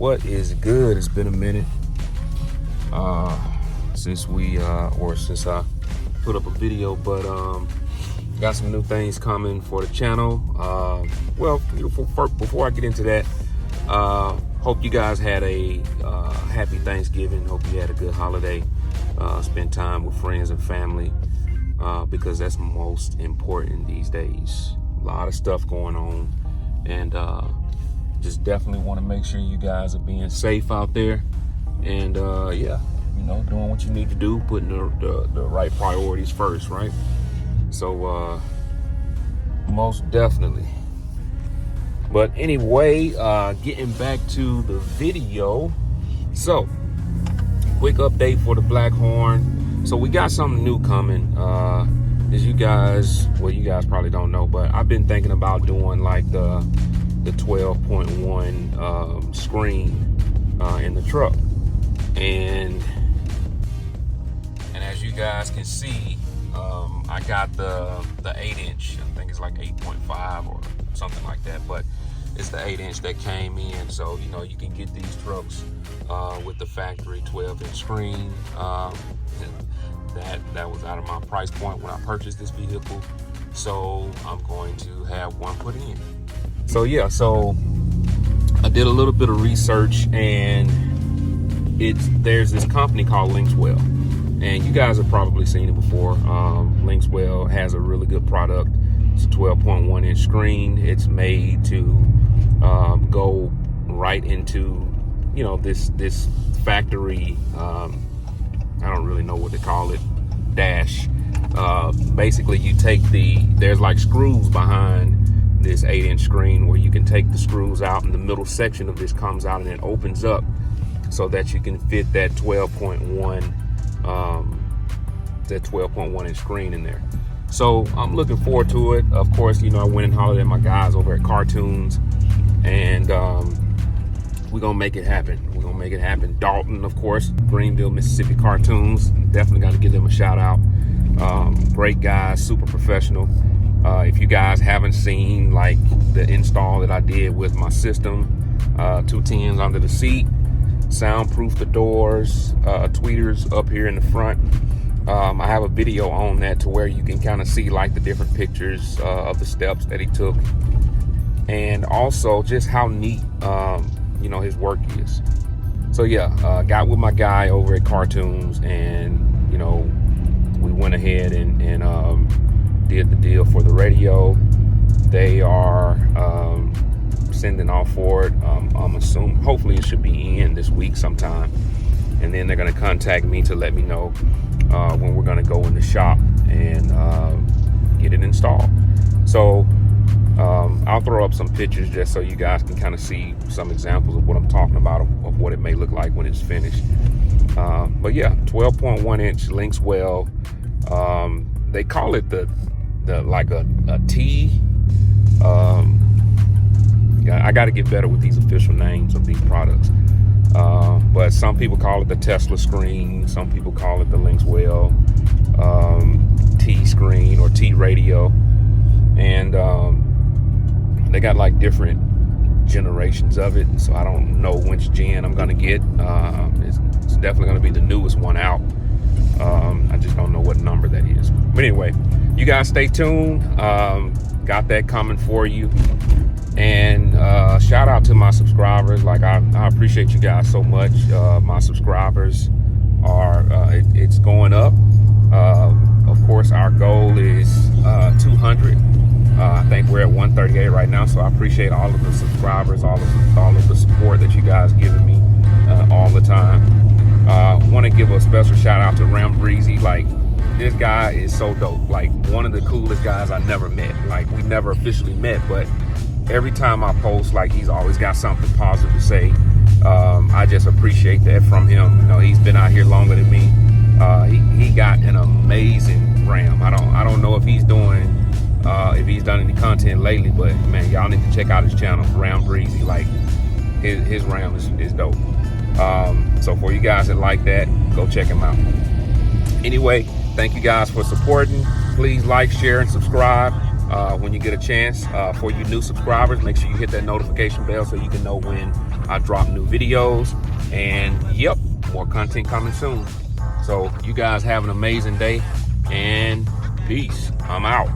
What is good? It's been a minute since I put up a video, but got some new things coming for the channel. Before I get into that, hope you guys had a happy Thanksgiving. Hope you had a good holiday. Spend time with friends and family because that's most important these days. A lot of stuff going on, and just definitely want to make sure you guys are being safe out there, and doing what you need to do, putting the right priorities first, right? So most definitely. But anyway, getting back to the video. So quick update for the Blackhorn. So we got something new coming. As you guys probably don't know, but I've been thinking about doing like the 12.1 screen in the truck, and as you guys can see, I got the 8-inch. I think it's like 8.5 or something like that, but it's the 8-inch that came in. So you can get these trucks with the factory 12-inch screen. That was out of my price point when I purchased this vehicle, so I'm going to have one put in. So I did a little bit of research, and there's this company called Linkswell, and you guys have probably seen it before. Linkswell has a really good product. It's a 12.1 inch screen. It's made to go right into this factory. I don't really know what to call it. Dash. Basically, you take there's like screws behind this 8-inch screen where you can take the screws out, and the middle section of this comes out and it opens up so that you can fit that 12.1 inch screen in there. So I'm looking forward to it. Of course, I went and hollered at my guys over at Cartoons, and we're gonna make it happen. Dalton, of course, Greenville, Mississippi Cartoons. Definitely got to give them a shout out. Great guys, super professional. If you guys haven't seen like the install that I did with my system, 210s under the seat, soundproof the doors, tweeters up here in the front. I have a video on that to where you can kind of see like the different pictures of the steps that he took, and also just how neat his work is. So got with my guy over at Cartoons, and we went ahead and did the deal for the radio. They are sending off for it. I'm assuming, hopefully it should be in this week sometime, and then they're going to contact me to let me know when we're going to go in the shop and get it installed. So I'll throw up some pictures just so you guys can kind of see some examples of what I'm talking about, of what it may look like when it's finished. 12.1 inch Linkswell. They call it the like a T. I got to get better with these official names of these products. But some people call it the Tesla screen. Some people call it the Linkswell T screen or T radio. And they got like different generations of it, so I don't know which gen I'm gonna get. It's definitely gonna be the newest one out. I just don't know what number that is. But anyway, you guys stay tuned. Got that coming for you. And shout out to my subscribers. Like I appreciate you guys so much. My subscribers are it's going up. Of course, our goal is 200. I think we're at 138 right now, so I appreciate all of the subscribers, all of the support that you guys giving me all the time. Want to give a special shout out to Ram Breezy. Like, this guy is so dope. Like, one of the coolest guys I never met. Like, we never officially met, but every time I post, like, he's always got something positive to say. I just appreciate that from him. He's been out here longer than me. He got an amazing Ram. I don't know if he's done any content lately, but man, y'all need to check out his channel, Ram Breezy. Like, his Ram is dope. So for you guys that like that, go check him out. Anyway, thank you guys for supporting. Please like, share, and subscribe. when you get a chance. For you new subscribers, make sure you hit that notification bell so you can know when I drop new videos. And yep, more content coming soon. So you guys have an amazing day, and peace. I'm out.